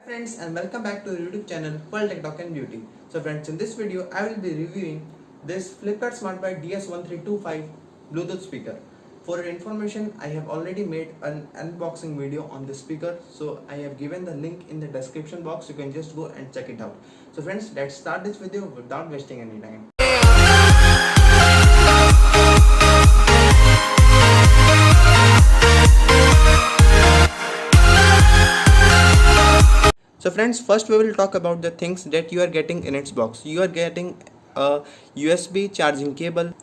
Friends, and welcome back to the YouTube channel World Tech Talk and Beauty. So friends, in this video I will be reviewing this Flipkart Smartbuy Ds1325 Bluetooth speaker. For your information, I have already made an unboxing video on this speaker, so I have given the link in the description box. You can just go and check it out. So friends, let's start this video without wasting any time. So friends, first we will talk about the things that you are getting in its box. You are getting a USB charging cable,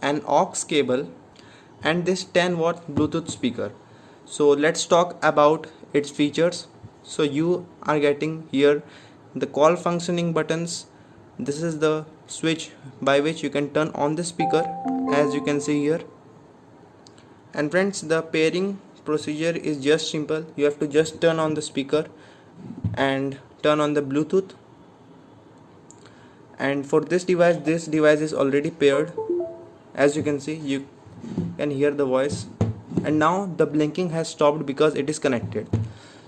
an aux cable, and this 10-watt Bluetooth speaker. So let's talk about its features. So you are getting here the call functioning buttons. This is the switch by which you can turn on the speaker, as you can see here. And friends, the pairing procedure is just simple. You have to just turn on the speaker and turn on the Bluetooth, and for this device is already paired. As you can see, you can hear the voice, and now the blinking has stopped because it is connected.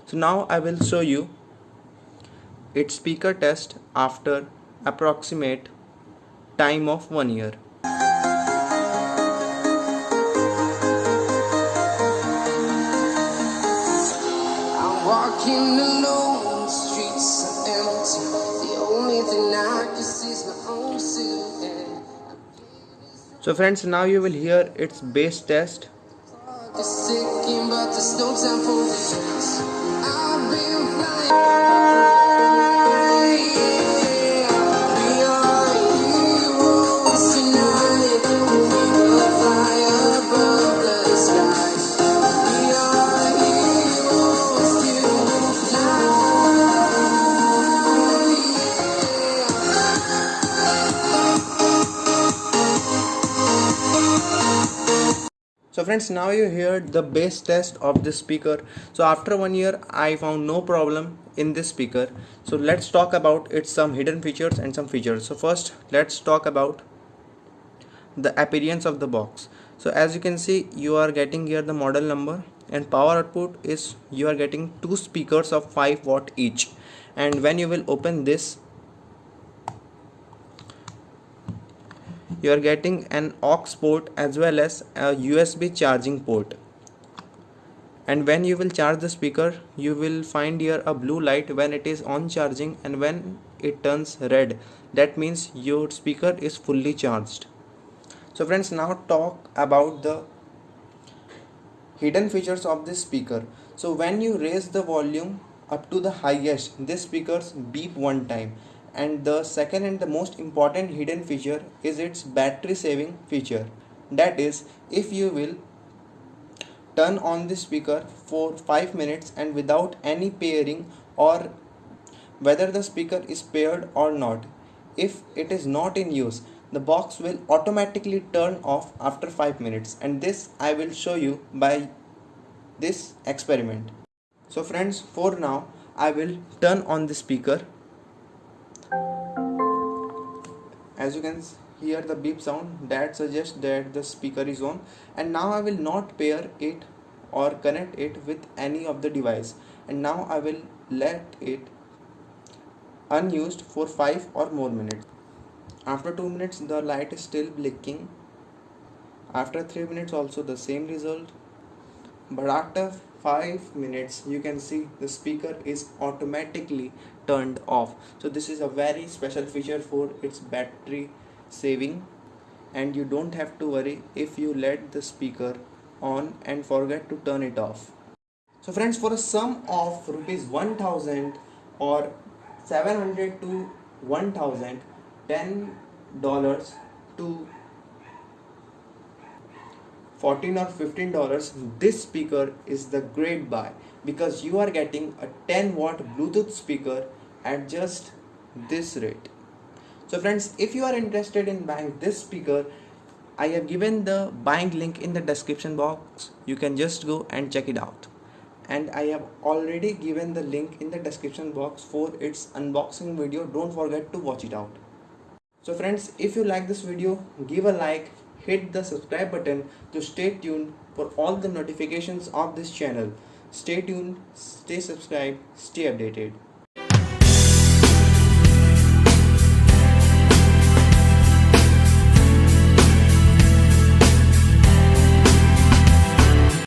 So now I will show you its speaker test after approximate time of 1 year. Walking alone, the streets are empty. The only thing I can see is my own silhouette. So friends, now you will hear its bass test. It's ticking, but there's no time for this. I've been flying. We are heroes tonight. We will fly above the sky. We are heroes tonight. So friends, now you heard the bass test of this speaker. So after 1 year I found no problem in this speaker. So let's talk about its some hidden features and some features. So first, let's talk about the appearance of the box. So as you can see, you are getting here the model number, and power output is you are getting two speakers of 5 watt each. And when you will open this, you are getting an aux port as well as a USB charging port. And when you will charge the speaker, you will find here a blue light when it is on charging, and when it turns red, that means your speaker is fully charged. So friends, now talk about the hidden features of this speaker. So when you raise the volume up to the highest, this speakers beep one time. And the second and the most important hidden feature is its battery saving feature. That is, if you will turn on the speaker for 5 minutes and without any pairing, or whether the speaker is paired or not, if it is not in use, the box will automatically turn off after 5 minutes, and this I will show you by this experiment. So friends, for now I will turn on the speaker. As you can hear the beep sound, that suggests that the speaker is on. And now I will not pair it or connect it with any of the device, and now I will let it unused for 5 or more minutes. After 2 minutes the light is still blinking. After 3 minutes also the same result. But after 5 minutes you can see the speaker is automatically turned off. So this is a very special feature for its battery saving, and you don't have to worry if you let the speaker on and forget to turn it off. So friends, for a sum of rupees 1000 or 700 to 1000, $10 to $14 or $15, this speaker is the great buy, because you are getting a 10-watt Bluetooth speaker at just this rate. So friends, if you are interested in buying this speaker, I have given the buying link in the description box. You can just go and check it out. And I have already given the link in the description box for its unboxing video. Don't forget to watch it out. So friends, if you like this video, give a like, hit the subscribe button to stay tuned for all the notifications of this channel. Stay tuned, stay subscribed, stay updated.